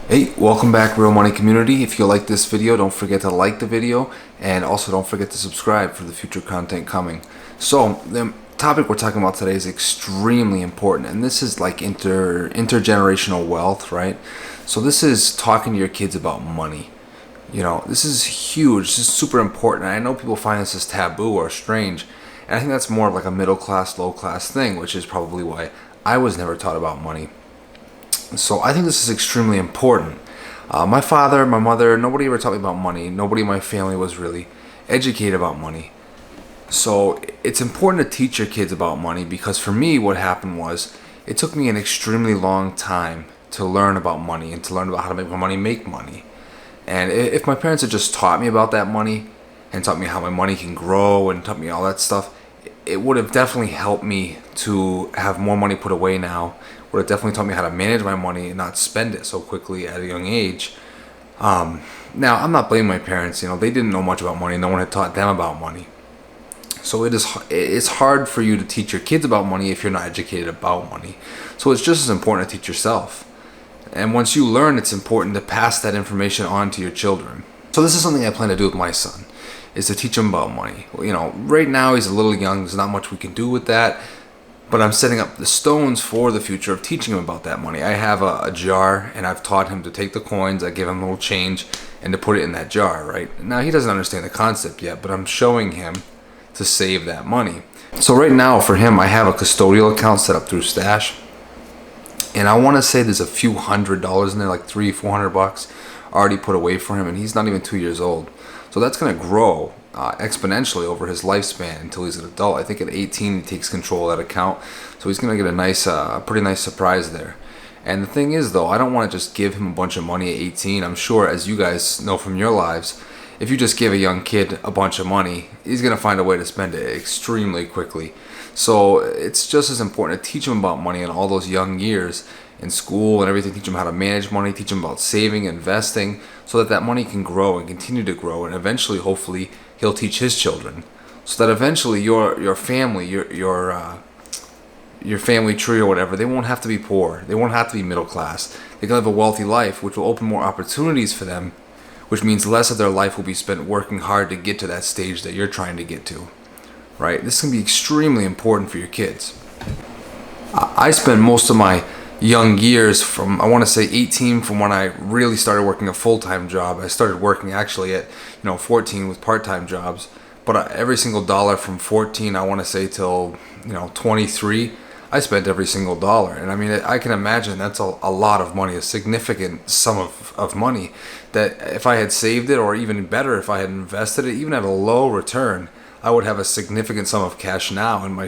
Hey, welcome back, Real Money community. If you like this video, don't forget to like the video, and also don't forget to subscribe for the future content coming. So the topic we're talking about today is extremely important, and this is like intergenerational wealth, right? So this is talking to your kids about money. This is huge. This is super important. I know people find this as taboo or strange, and I think that's more of like a middle class, low class thing, which is probably why I was never taught about money. So I think this is extremely important. My father, my mother, nobody ever taught me about money. Nobody in my family was really educated about money. So it's important to teach your kids about money, because for me what happened was it took me an extremely long time to learn about money and to learn about how to make money. And if my parents had just taught me about that money and taught me how my money can grow and taught me all that stuff, it would have definitely helped me to have more money put away now. Would have definitely taught me how to manage my money and not spend it so quickly at a young age. Now, I'm not blaming my parents. They didn't know much about money. No one had taught them about money. So it's hard for you to teach your kids about money if you're not educated about money. So it's just as important to teach yourself. And once you learn, it's important to pass that information on to your children. So this is something I plan to do with my son, is to teach him about money. Right now he's a little young. There's not much we can do with that. But I'm setting up the stones for the future of teaching him about that money. I have a jar, and I've taught him to take the coins, I give him a little change, and to put it in that jar, right? Now, he doesn't understand the concept yet, but I'm showing him to save that money. So right now, for him, I have a custodial account set up through Stash. And I want to say there's a few $100s in there, like $300-400 already put away for him, and he's not even 2 years old. So that's going to grow exponentially over his lifespan until he's an adult. I think at 18 he takes control of that account, so he's going to get a pretty nice surprise there. And the thing is, though, I don't want to just give him a bunch of money at 18. I'm sure, as you guys know from your lives, if you just give a young kid a bunch of money, he's going to find a way to spend it extremely quickly. So it's just as important to teach him about money in all those young years in school and everything. Teach him how to manage money, teach him about saving, investing, so that money can grow and continue to grow, and eventually, hopefully, he'll teach his children, so that eventually your family, your family tree or whatever, they won't have to be poor. They won't have to be middle class. They can live a wealthy life, which will open more opportunities for them, which means less of their life will be spent working hard to get to that stage that you're trying to get to, right? This can be extremely important for your kids. I spent most of my young years from, I want to say 18, from when I really started working a full-time job. I started working actually at 14 with part-time jobs, but every single dollar from 14, I want to say, till 23, I spent every single dollar. And I mean, I can imagine that's a lot of money, a significant sum of money that if I had saved it, or even better, if I had invested it, even at a low return, I would have a significant sum of cash now in my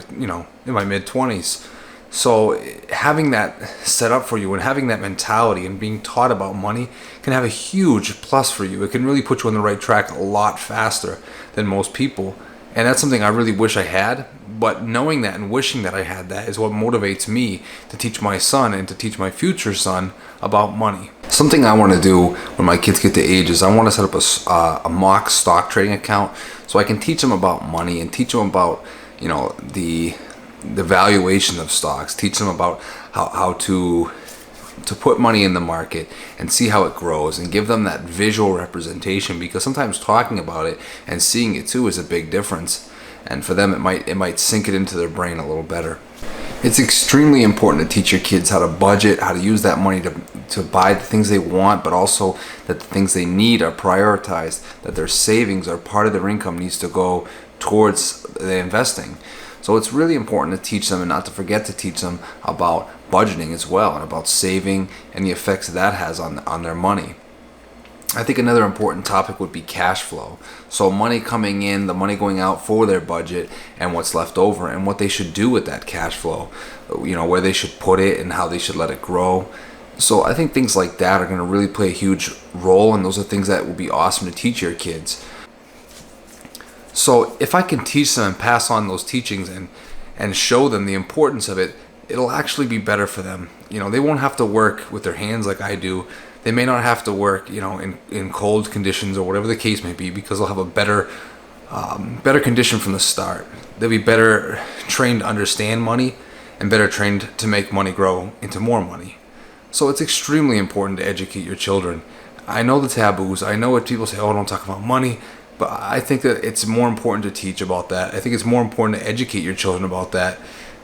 mid-20s. So having that set up for you and having that mentality and being taught about money can have a huge plus for you. It can really put you on the right track a lot faster than most people. And that's something I really wish I had. But knowing that and wishing that I had that is what motivates me to teach my son and to teach my future son about money. Something I want to do when my kids get to age is I want to set up a mock stock trading account, so I can teach them about money and teach them about the valuation of stocks, teach them about how to put money in the market and see how it grows, and give them that visual representation, because sometimes talking about it and seeing it too is a big difference, and for them it might sink it into their brain a little better. It's extremely important to teach your kids how to budget, how to use that money to buy the things they want, but also that the things they need are prioritized, that their savings or part of their income needs to go towards the investing. So it's really important to teach them, and not to forget to teach them about budgeting as well, and about saving and the effects that has on their money. I think another important topic would be cash flow. So money coming in, the money going out for their budget, and what's left over, and what they should do with that cash flow. Where they should put it and how they should let it grow. So I think things like that are going to really play a huge role, and those are things that will be awesome to teach your kids. So if I can teach them and pass on those teachings and show them the importance of it, it'll actually be better for them. They won't have to work with their hands like I do. They may not have to work, in cold conditions or whatever the case may be, because they'll have a better condition from the start. They'll be better trained to understand money and better trained to make money grow into more money. So it's extremely important to educate your children. I know the taboos. I know what people say, oh, don't talk about money. But I think that it's more important to teach about that. I think it's more important to educate your children about that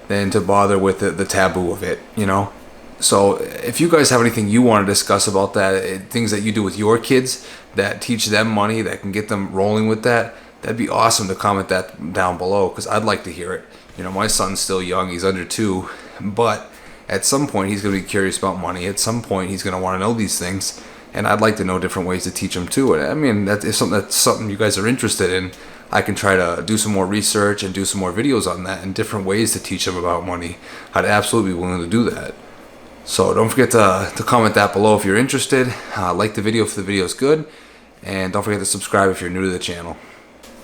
than to bother with the taboo of it, you know? So if you guys have anything you want to discuss about that, things that you do with your kids that teach them money, that can get them rolling with that, that'd be awesome to comment that down below, because I'd like to hear it. You know, my son's still young, he's under 2, but at some point he's going to be curious about money. At some point he's going to want to know these things, and I'd like to know different ways to teach him too. And I mean, that's something you guys are interested in. I can try to do some more research and do some more videos on that and different ways to teach them about money. I'd absolutely be willing to do that. So don't forget to comment that below if you're interested. Like the video if the video is good, and don't forget to subscribe if you're new to the channel.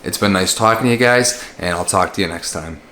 It's been nice talking to you guys, and I'll talk to you next time.